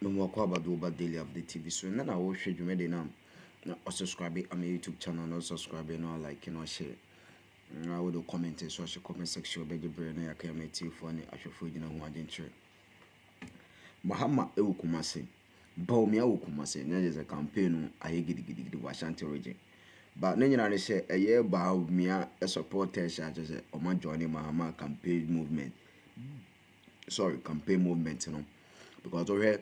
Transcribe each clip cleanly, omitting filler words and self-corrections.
no about daily update TV. So then I will show you made now. Or subscribe on my YouTube channel, not subscribe, no like, share. I will comment so I should comment section be the brain I can make tea for any I should food who I didn't share. Mahama Kumase. Bawumia Kumase. There is a campaign I giddy Ashanti region. But then you say a year Bawumia a supporter charges or my joining Mahama campaign movement. Campaign movement, because over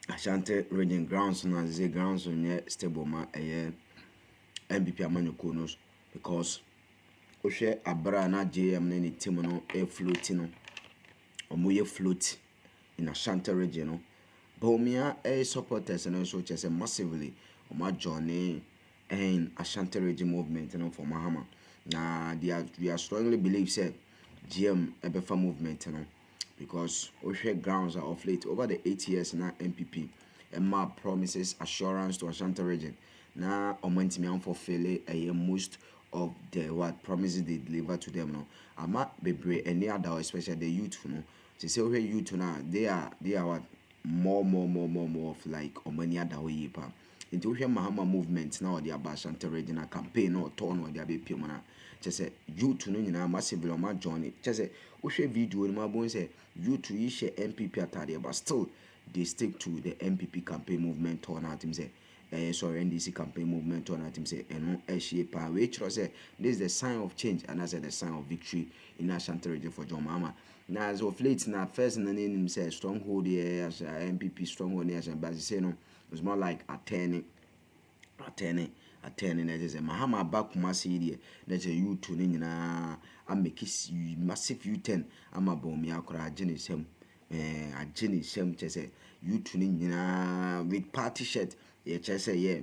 Ashanti region grounds and as the grounds on stable ma NPP amanyukonos because Oshe Abra na JM nani timono floating omoye float in Ashanti region. Bawumia supporters and also just massively on my journey and Ashanti region movement for Mahama. Now we are strongly believe say GM ebefa movement because Oshe grounds are of late over the 8 years now NPP and my promises assurance to Ashanti region. Now omentimi am fulfill most of the what promises they deliver to them no. Ama bebre any other especially the youth no. They say we youth now they are what more of like many other way pa. Into we Mahama movement now the Ashanti region campaign or turn or the ABP mana. Just say youth no nyina massively on my journey. Just say we share video no ma say youth we share NPP atade but still they stick to the NPP campaign movement turn out him say NDC campaign movement turn out him say and no which say this is the sign of change and as the sign of victory in Ashanti region for John Mahama. Now as of late now first in the name him say stronghold here as NPP stronghold here but say no it's more like attending that is a Mahama back Kumasi there. That's a you to Nina. I make massive U10. I'm a Bawumia Akroma Jenny Sem. A Jenny Sem just say you to Nina with party shirt. Yeah, just say yeah.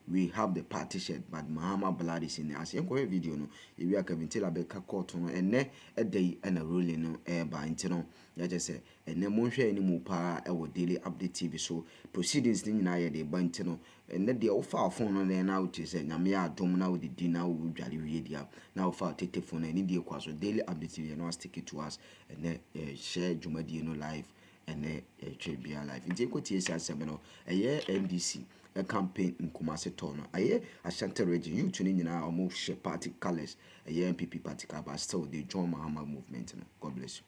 We have the party shirt, but Mahama blood is in there. As you go video no, if you are Kelvin tell about court no, and ne a day and a ruling no air by intino. Yeah, just say and then won't share any more power our daily update TV. So proceedings in I de bantino and then the offer phone on there now to say Namia Domina with the dinner will jolly radio. Now for take phone and India so daily update TV and now stick it to us and then share Jumadino live and then HBR live. In the quotation seminar a year NDC. A campaign in Kumasi Tono. A Ashanti region, you tuning in our most share party colors, a NPP party car, but still they join Mahama movement. God bless you.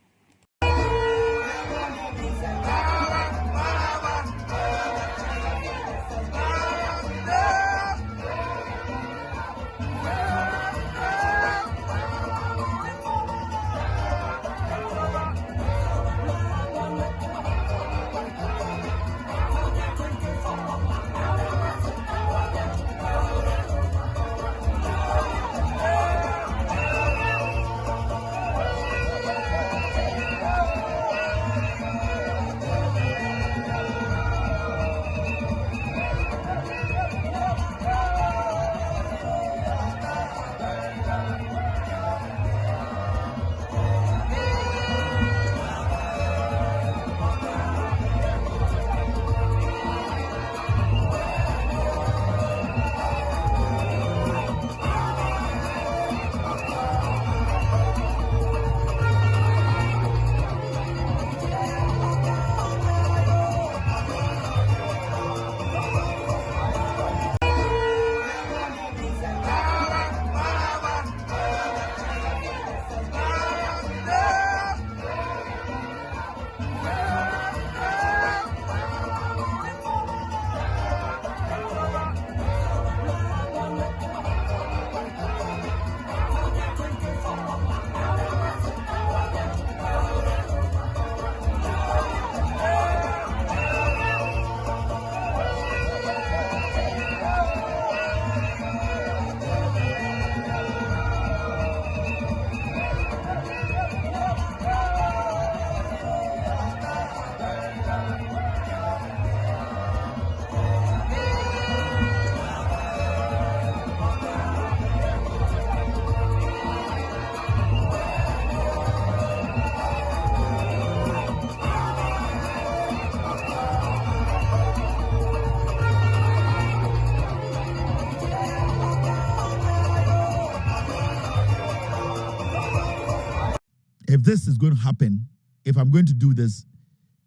If this is going to happen, if I'm going to do this,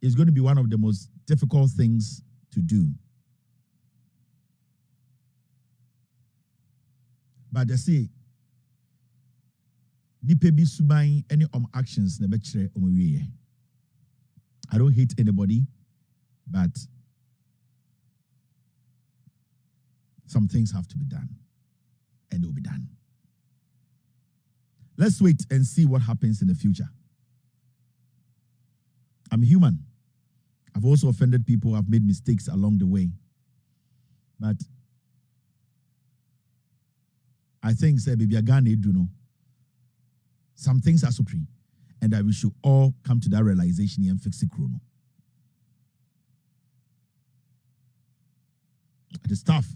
is going to be one of the most difficult things to do. But I say, nipe bi suban any actions na bechere omowie. I don't hate anybody, but some things have to be done, and they will be done. Let's wait and see what happens in the future. I'm human. I've also offended people. I've made mistakes along the way. But I think, say, baby, Ghana do know. Some things are supreme, and that we should all come to that realization and fix it. Chrono. It is tough.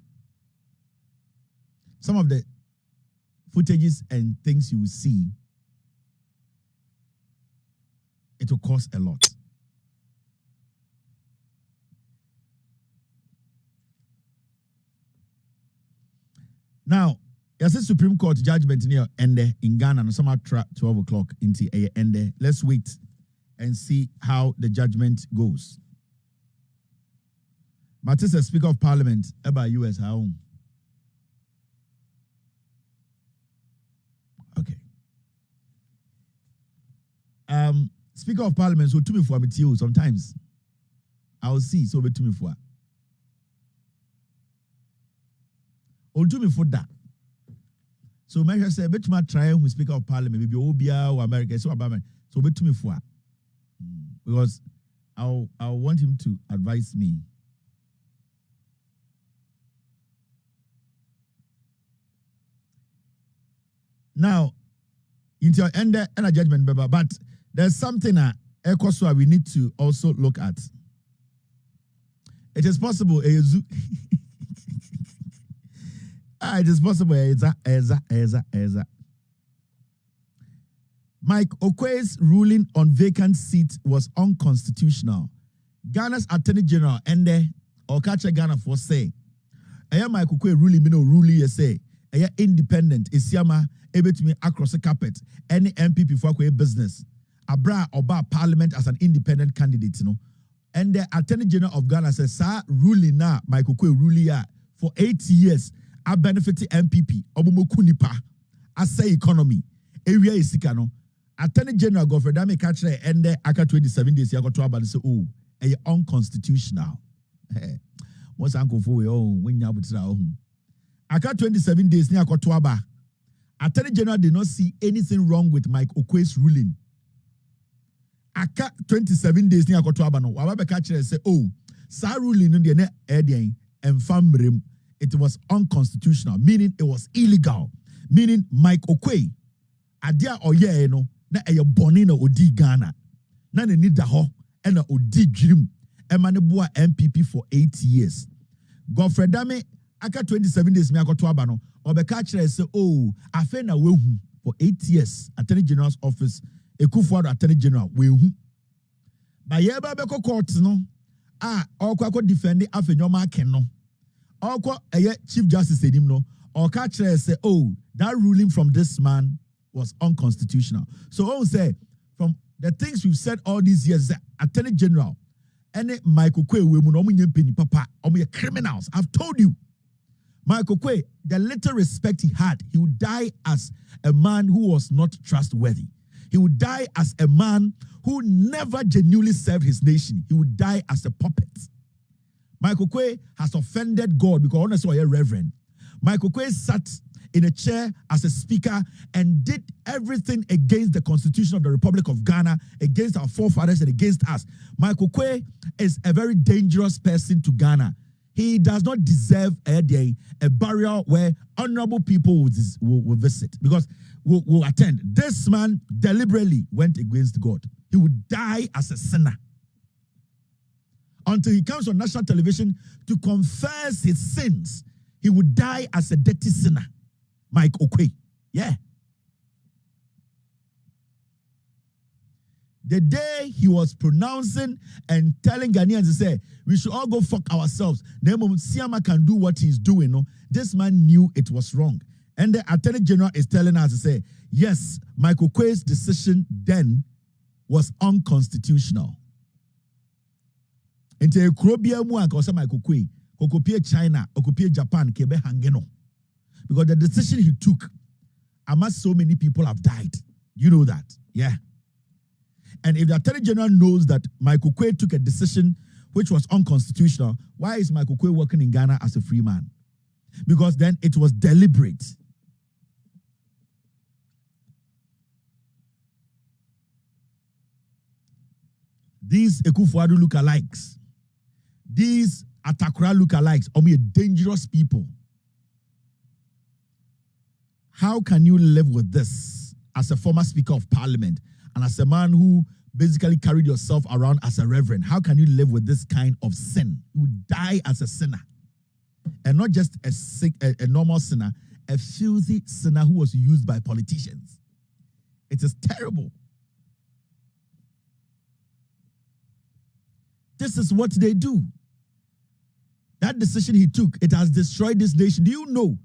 Some of the footages and things you will see, it will cost a lot. Now, there's a Supreme Court judgment near Ende in Ghana, and some 12 o'clock into Ende. Let's wait and see how the judgment goes. Matisse, Speaker of Parliament, about US, how? Okay. Speaker of Parliament, so to me for you sometimes. I'll see, so be to me for. To me for that. So Measure say, bet my try who Speaker of Parliament, maybe Obia or America, so about so bet to me for. Because I want him to advise me. Now, into your end and a judgment, but there's something that we need to also look at. It is possible it is possible. Mike Oquaye's ruling on vacant seat was unconstitutional. Ghana's Attorney General Ende Okache Ghana for say, Mike Oquaye ruling me no ruling say, independent Isiama ebetumi across the carpet any NPP for Oquaye business. Abra Oba Parliament as an independent candidate, And the Attorney General of Ghana says, "Sir, ruling now, Mike Oquaye ruling for 8 years." A benefit MPP, Obumoku nipa, say economy, area is sikano. Attorney General Godfrey Dame Katre and the Aka 27 days, you got to about say, oh, a unconstitutional. What's Uncle for when you have home? Aka 27 days, near Kotuaba. Attorney General did not see anything wrong with Mike Oquaye's ruling. Aka 27 days near Kotuaba, no, Wababe Katre say, oh, sa ruling no de ne and Pendream. It was unconstitutional, meaning it was illegal. Meaning Mike Oquaye, adia oye no na eye boni na odi Ghana. Na ne ni da ho e na odi dwirim. E ma ne boa NPP for 8 years. Godfrey Dame aka 27 days me akoto aba no, obeka kire say oh, afa na wehu for 8 years Attorney General's office, Ekufuado Attorney General wehu. Ba ye ba be court no, okwa defend afa nyoma ken no. Oquaye Chief Justice said him no, or catcher say, oh, that ruling from this man was unconstitutional. So I say, from the things we've said all these years, the Attorney General, and Michael Oquaye, we papa, criminals. I've told you, Michael Oquaye, the little respect he had, he would die as a man who was not trustworthy. He would die as a man who never genuinely served his nation. He would die as a puppet. Michael Oquaye has offended God because honestly, you're reverend. Michael Oquaye sat in a chair as a speaker and did everything against the Constitution of the Republic of Ghana, against our forefathers and against us. Michael Oquaye is a very dangerous person to Ghana. He does not deserve a burial where honorable people will visit because will attend. This man deliberately went against God. He would die as a sinner until he comes on national television to confess his sins. He would die as a dirty sinner. Mike Oquaye. Yeah. The day he was pronouncing and telling Ghanaians to say, we should all go fuck ourselves. Nemo Siama can do what he's doing. No? This man knew it was wrong. And the Attorney General is telling us to say, yes, Mike Oquaye's decision then was unconstitutional. Into a Krobia Muan or some Oquaye, Okopie China, Okopie Japan, Kebe Hangeno. Because the decision he took, amongst so many people have died. You know that. Yeah. And if the Attorney General knows that Michael Oquaye took a decision which was unconstitutional, why is Michael Oquaye working in Ghana as a free man? Because then it was deliberate. These Ekufuado lookalikes, these Atakura lookalikes are dangerous people. How can you live with this as a former Speaker of Parliament and as a man who basically carried yourself around as a reverend? How can you live with this kind of sin? You would die as a sinner. And not just a normal sinner, a filthy sinner who was used by politicians. It is terrible. This is what they do. That decision he took, it has destroyed this nation. Do you know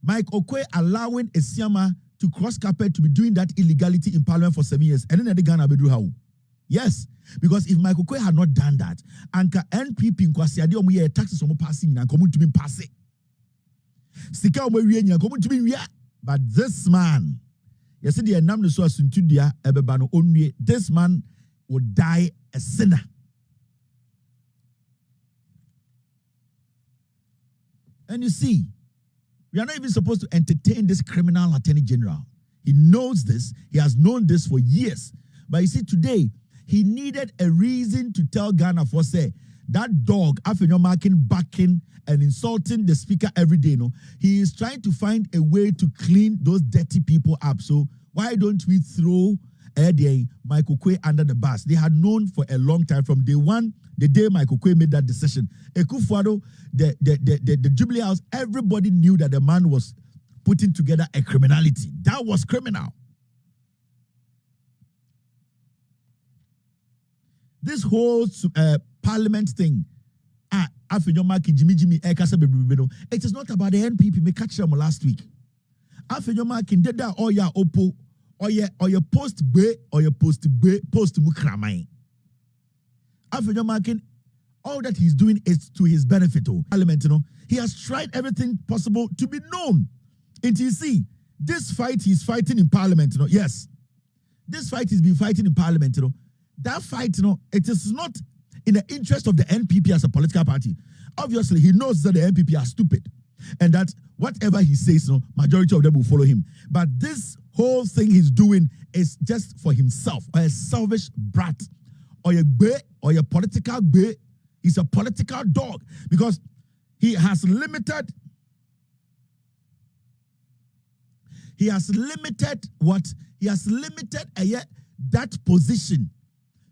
Mike Oquaye allowing a Siama to cross carpet to be doing that illegality in Parliament for 7 years? And then the Ghana be do how? Yes, because if Mike Oquaye had not done that, Anka NPP in Kwasiade omuye taxes omo passing and come to be passe. Sika omo wie nya come to be wie. But this man, you see the nam no so asuntudia ebeba no onwie. This man would die a sinner. And you see, we are not even supposed to entertain this criminal Attorney General. He knows this. He has known this for years. But you see, today, he needed a reason to tell Ghana for say, that dog, after you're backing and insulting the speaker every day, no, he is trying to find a way to clean those dirty people up. So why don't we throw Michael Oquaye under the bus? They had known for a long time from day one, the day Michael Oquaye made that decision. Ekufuado, the Jubilee House, everybody knew that the man was putting together a criminality. That was criminal. This whole parliament thing, it is not about the NPP. Me catch them last week. Or your post mukramai. All that he's doing is to his benefit. Parliament, he has tried everything possible to be known. And you see, this fight he's fighting in Parliament, yes, this fight he's been fighting in Parliament, that fight, it is not in the interest of the NPP as a political party. Obviously, he knows that the NPP are stupid and that whatever he says, majority of them will follow him. But this whole thing he's doing is just for himself, or a selfish brat, or a political bay. He's a political dog because he has limited what? He has limited that position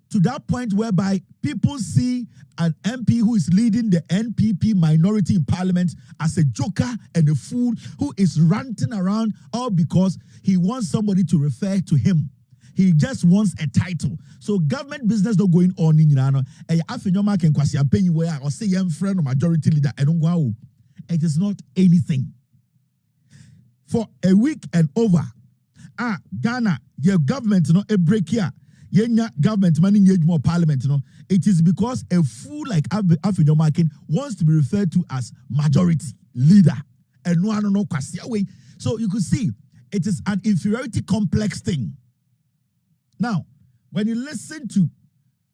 to that point whereby people see an MP who is leading the NPP minority in Parliament as a joker and a fool who is ranting around all because he wants somebody to refer to him. He just wants a title. So government business not going on in Yano. Or say young friend or majority leader. It is not anything. For a week and over, Ghana, your government, a break here. Yenya government money more parliament, it is because a fool like Afinyomakin wants to be referred to as majority leader. And no one know way. So you could see it is an inferiority complex thing. Now, when you listen to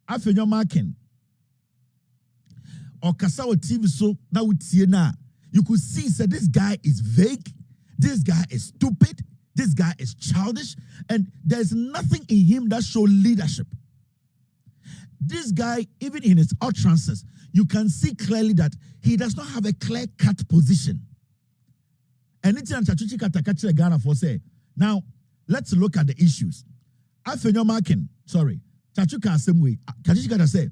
Afinyomakin or Kasawa TV so now with Siena, you could see that this guy is vague, this guy is stupid. This guy is childish, and there's nothing in him that shows leadership. This guy, even in his utterances, you can see clearly that he does not have a clear-cut position. And it's in Ghana for say. Now, let's look at the issues. Chachuka said,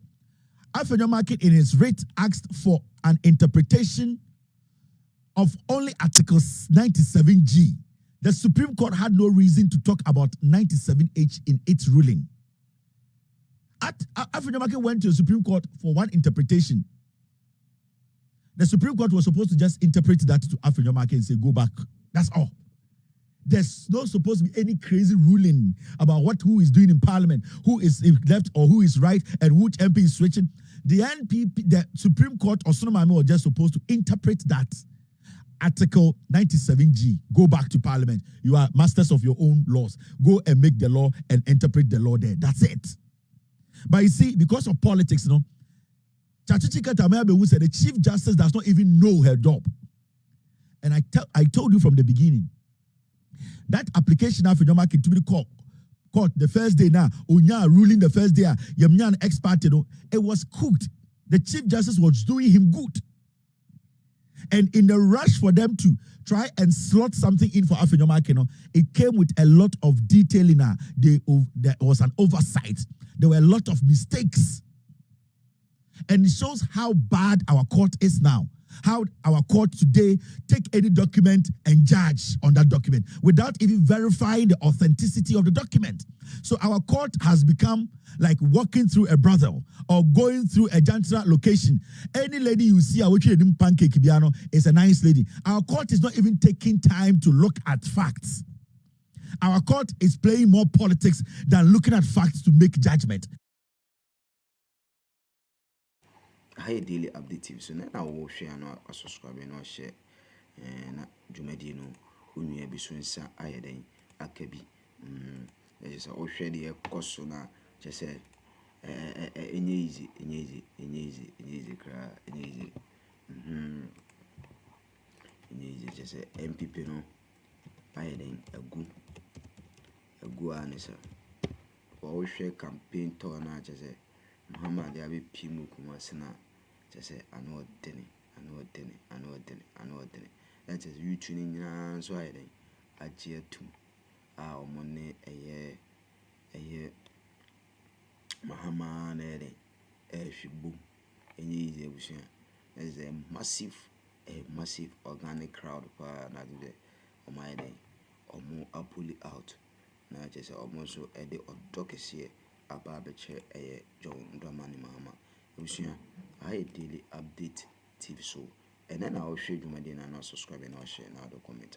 Afenyomakin in his writ asked for an interpretation of only Article 97G. The Supreme Court had no reason to talk about 97H in its ruling. Afenyomakin went to the Supreme Court for one interpretation. The Supreme Court was supposed to just interpret that to Afenyomakin and say, go back. That's all. There's not supposed to be any crazy ruling about who is doing in Parliament, who is left or who is right, and which MP is switching. The NPP, the Supreme Court or Sonomami were just supposed to interpret that Article 97G. Go back to Parliament. You are masters of your own laws. Go and make the law and interpret the law there. That's it. But you see, because of politics, Chachichika Tamayabewu said the Chief Justice does not even know her job. And I told you from the beginning, that application after your market to be court the first day now, Onya ruling the first day, Yamnyan expert, it was cooked. The Chief Justice was doing him good. And in the rush for them to try and slot something in for Afenyomakeno, it came with a lot of detailing. There was an oversight. There were a lot of mistakes. And it shows how bad our court is now. How our court today take any document and judge on that document without even verifying the authenticity of the document. So our court has become like walking through a brothel or going through a gentler location. Any lady you see which pancake biano is a nice lady. Our court is not even taking time to look at facts. Our court is playing more politics than looking at facts to make judgment. Hi daily update so na wo share no subscribe no share na dwumadi no onua bi so nsa ayeden akabi just o share the course na just say enye easy kra enye easy just say NPP no ayeden agu anisa o share campaign to na just say Mahama they have pimu kuma sina just say I know deni. That is you tuning in so I then agia to our money a year Mahama nede shibu easy there's a massive organic crowd na do on my day or more pull it out na just almost so a day or dockets here about the chair a John Dramani Mahama. I daily update TV show and then I'll show you my dinner and I'll subscribe and I'll share now the comment.